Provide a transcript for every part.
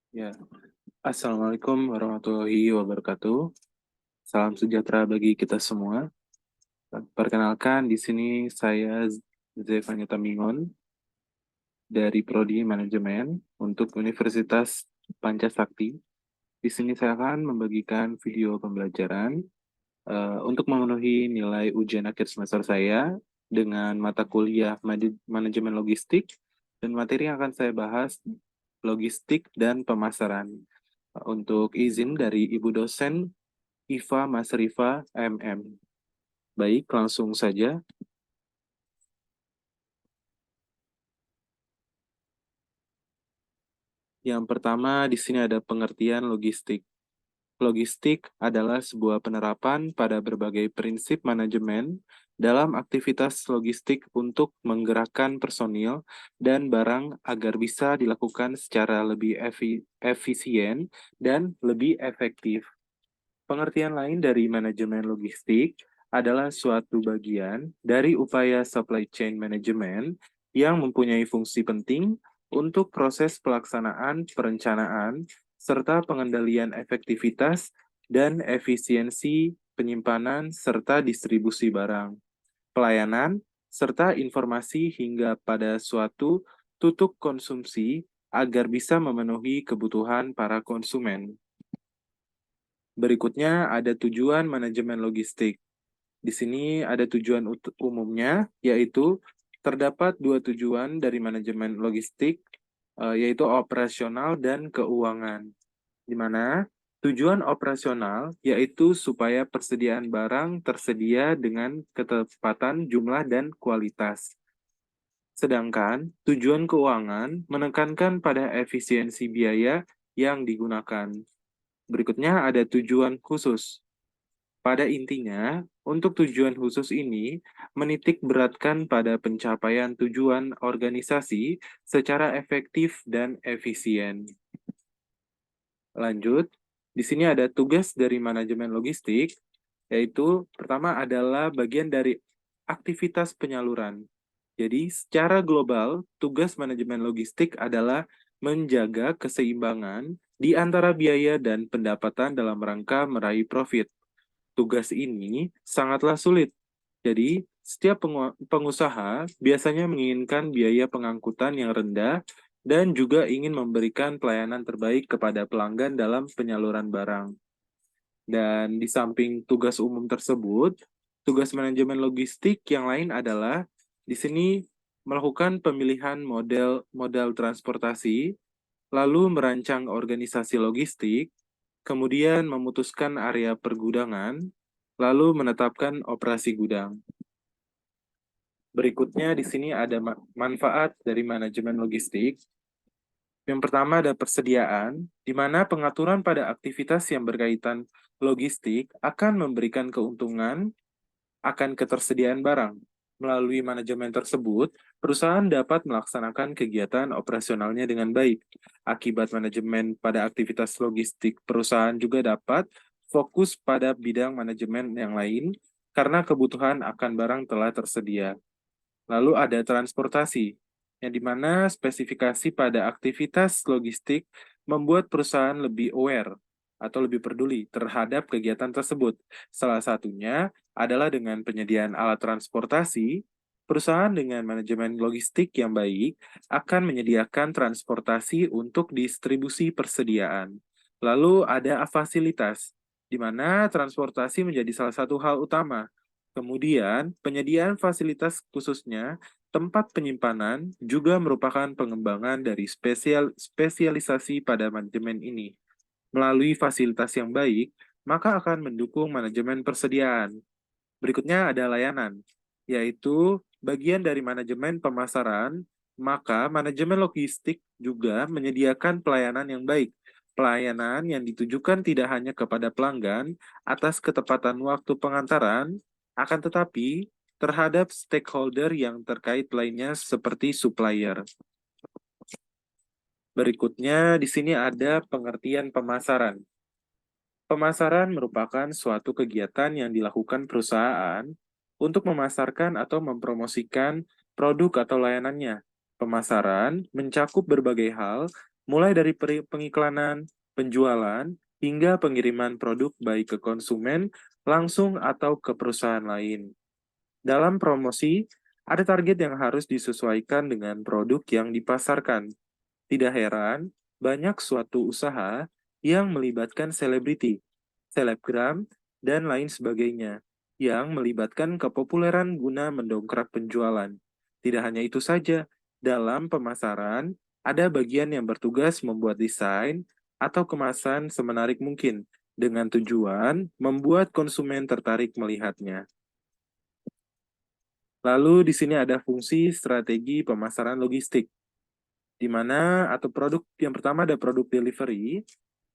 Ya, Assalamualaikum warahmatullahi wabarakatuh. Salam sejahtera bagi kita semua. Perkenalkan, di sini saya Zevanya Tamingon dari Prodi Manajemen untuk Universitas Pancasakti. Di sini saya akan membagikan video pembelajaran untuk memenuhi nilai ujian akhir semester saya dengan mata kuliah Manajemen Logistik dan materi yang akan saya bahas logistik dan pemasaran. Untuk izin dari Ibu dosen Iva Masrifa MM. Baik, langsung saja. Yang pertama, di sini ada pengertian logistik. Logistik adalah sebuah penerapan pada berbagai prinsip manajemen dalam aktivitas logistik untuk menggerakkan personil dan barang agar bisa dilakukan secara lebih efisien dan lebih efektif. Pengertian lain dari manajemen logistik adalah suatu bagian dari upaya supply chain management yang mempunyai fungsi penting untuk proses pelaksanaan perencanaan serta pengendalian efektivitas dan efisiensi penyimpanan serta distribusi barang, pelayanan, serta informasi hingga pada suatu tutup konsumsi agar bisa memenuhi kebutuhan para konsumen. Berikutnya ada tujuan manajemen logistik. Di sini ada tujuan umumnya, yaitu terdapat dua tujuan dari manajemen logistik, yaitu operasional dan keuangan. Di mana tujuan operasional yaitu supaya persediaan barang tersedia dengan ketepatan jumlah dan kualitas. Sedangkan tujuan keuangan menekankan pada efisiensi biaya yang digunakan. Berikutnya ada tujuan khusus. Pada intinya, untuk tujuan khusus ini menitik beratkan pada pencapaian tujuan organisasi secara efektif dan efisien. Lanjut, di sini ada tugas dari manajemen logistik, yaitu pertama adalah bagian dari aktivitas penyaluran. Jadi, secara global, tugas manajemen logistik adalah menjaga keseimbangan di antara biaya dan pendapatan dalam rangka meraih profit. Tugas ini sangatlah sulit. Jadi, setiap pengusaha biasanya menginginkan biaya pengangkutan yang rendah dan juga ingin memberikan pelayanan terbaik kepada pelanggan dalam penyaluran barang. Dan di samping tugas umum tersebut, tugas manajemen logistik yang lain adalah di sini melakukan pemilihan modal transportasi, lalu merancang organisasi logistik, kemudian memutuskan area pergudangan, lalu menetapkan operasi gudang. Berikutnya di sini ada manfaat dari manajemen logistik. Yang pertama ada persediaan, di mana pengaturan pada aktivitas yang berkaitan logistik akan memberikan keuntungan akan ketersediaan barang. Melalui manajemen tersebut, perusahaan dapat melaksanakan kegiatan operasionalnya dengan baik. Akibat manajemen pada aktivitas logistik, perusahaan juga dapat fokus pada bidang manajemen yang lain karena kebutuhan akan barang telah tersedia. Lalu ada transportasi, yang dimana spesifikasi pada aktivitas logistik membuat perusahaan lebih aware atau lebih peduli terhadap kegiatan tersebut. Salah satunya adalah dengan penyediaan alat transportasi, perusahaan dengan manajemen logistik yang baik akan menyediakan transportasi untuk distribusi persediaan. Lalu ada fasilitas, di mana transportasi menjadi salah satu hal utama. Kemudian, penyediaan fasilitas khususnya tempat penyimpanan juga merupakan pengembangan dari spesialisasi pada manajemen ini. Melalui fasilitas yang baik, maka akan mendukung manajemen persediaan. Berikutnya ada layanan, yaitu bagian dari manajemen pemasaran, maka manajemen logistik juga menyediakan pelayanan yang baik. Pelayanan yang ditujukan tidak hanya kepada pelanggan atas ketepatan waktu pengantaran, akan tetapi terhadap stakeholder yang terkait lainnya seperti supplier. Berikutnya, di sini ada pengertian pemasaran. Pemasaran merupakan suatu kegiatan yang dilakukan perusahaan untuk memasarkan atau mempromosikan produk atau layanannya. Pemasaran mencakup berbagai hal mulai dari pengiklanan, penjualan, hingga pengiriman produk baik ke konsumen langsung atau ke perusahaan lain. Dalam promosi, ada target yang harus disesuaikan dengan produk yang dipasarkan. Tidak heran, banyak suatu usaha yang melibatkan selebriti, selebgram, dan lain sebagainya, yang melibatkan kepopuleran guna mendongkrak penjualan. Tidak hanya itu saja, dalam pemasaran, ada bagian yang bertugas membuat desain atau kemasan semenarik mungkin, dengan tujuan membuat konsumen tertarik melihatnya. Lalu di sini ada fungsi strategi pemasaran logistik, di mana atau produk yang pertama ada produk delivery.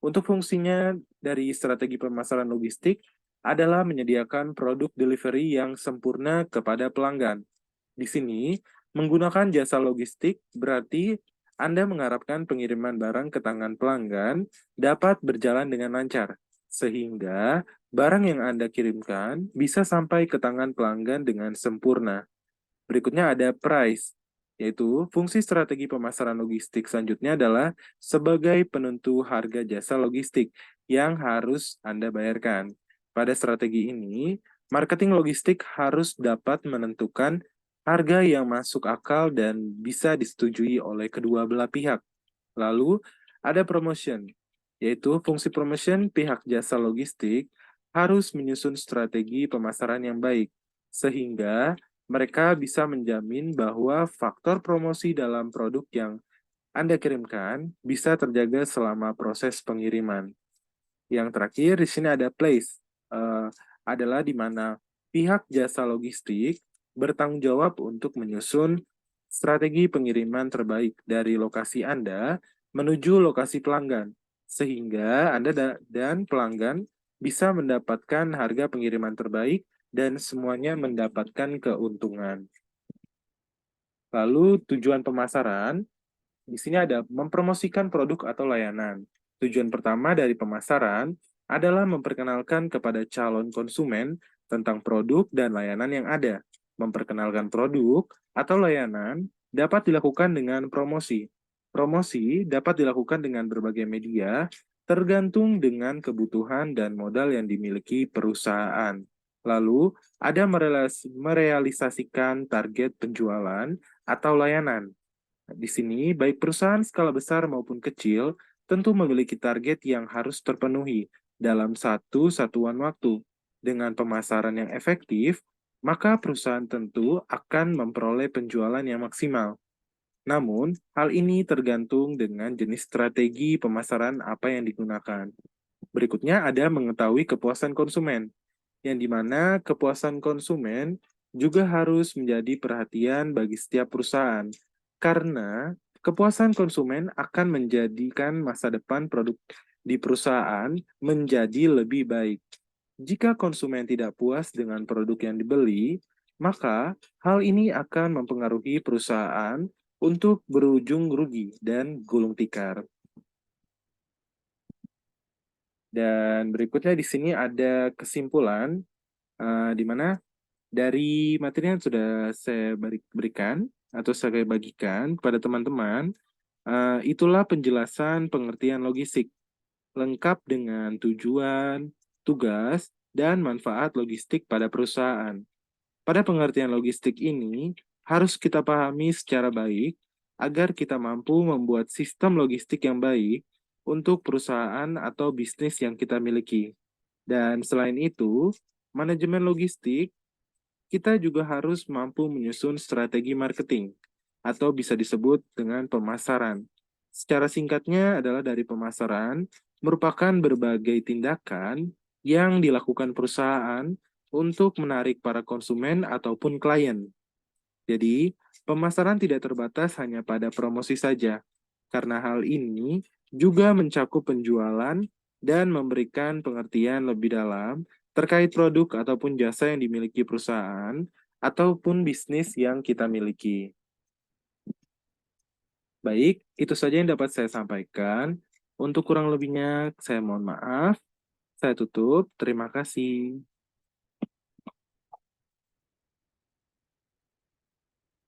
Untuk fungsinya dari strategi pemasaran logistik adalah menyediakan produk delivery yang sempurna kepada pelanggan. Di sini, menggunakan jasa logistik berarti Anda mengharapkan pengiriman barang ke tangan pelanggan dapat berjalan dengan lancar, sehingga barang yang Anda kirimkan bisa sampai ke tangan pelanggan dengan sempurna. Berikutnya ada price, yaitu fungsi strategi pemasaran logistik selanjutnya adalah sebagai penentu harga jasa logistik yang harus Anda bayarkan. Pada strategi ini, marketing logistik harus dapat menentukan harga yang masuk akal dan bisa disetujui oleh kedua belah pihak. Lalu, ada promotion, yaitu fungsi promotion pihak jasa logistik harus menyusun strategi pemasaran yang baik, sehingga mereka bisa menjamin bahwa faktor promosi dalam produk yang Anda kirimkan bisa terjaga selama proses pengiriman. Yang terakhir, di sini ada place, adalah di mana pihak jasa logistik bertanggung jawab untuk menyusun strategi pengiriman terbaik dari lokasi Anda menuju lokasi pelanggan, sehingga Anda dan pelanggan bisa mendapatkan harga pengiriman terbaik dan semuanya mendapatkan keuntungan. Lalu tujuan pemasaran, di sini ada mempromosikan produk atau layanan. Tujuan pertama dari pemasaran adalah memperkenalkan kepada calon konsumen tentang produk dan layanan yang ada. Memperkenalkan produk atau layanan dapat dilakukan dengan promosi. Promosi dapat dilakukan dengan berbagai media, tergantung dengan kebutuhan dan modal yang dimiliki perusahaan. Lalu, ada merealisasikan target penjualan atau layanan. Di sini, baik perusahaan skala besar maupun kecil tentu memiliki target yang harus terpenuhi dalam satu satuan waktu. Dengan pemasaran yang efektif, maka perusahaan tentu akan memperoleh penjualan yang maksimal. Namun, hal ini tergantung dengan jenis strategi pemasaran apa yang digunakan. Berikutnya ada mengetahui kepuasan konsumen, yang dimana kepuasan konsumen juga harus menjadi perhatian bagi setiap perusahaan, karena kepuasan konsumen akan menjadikan masa depan produk di perusahaan menjadi lebih baik. Jika konsumen tidak puas dengan produk yang dibeli, maka hal ini akan mempengaruhi perusahaan untuk berujung rugi dan gulung tikar. Dan berikutnya di sini ada kesimpulan, di mana dari materi yang sudah saya berikan atau saya bagikan kepada teman-teman, itulah penjelasan pengertian logistik, lengkap dengan tujuan, tugas, dan manfaat logistik pada perusahaan. Pada pengertian logistik ini, harus kita pahami secara baik agar kita mampu membuat sistem logistik yang baik untuk perusahaan atau bisnis yang kita miliki. Dan selain itu, manajemen logistik kita juga harus mampu menyusun strategi marketing, atau bisa disebut dengan pemasaran. Secara singkatnya adalah dari pemasaran, merupakan berbagai tindakan yang dilakukan perusahaan untuk menarik para konsumen ataupun klien. Jadi, pemasaran tidak terbatas hanya pada promosi saja, karena hal ini juga mencakup penjualan dan memberikan pengertian lebih dalam terkait produk ataupun jasa yang dimiliki perusahaan ataupun bisnis yang kita miliki. Baik, itu saja yang dapat saya sampaikan. Untuk kurang lebihnya, saya mohon maaf. Saya tutup. Terima kasih.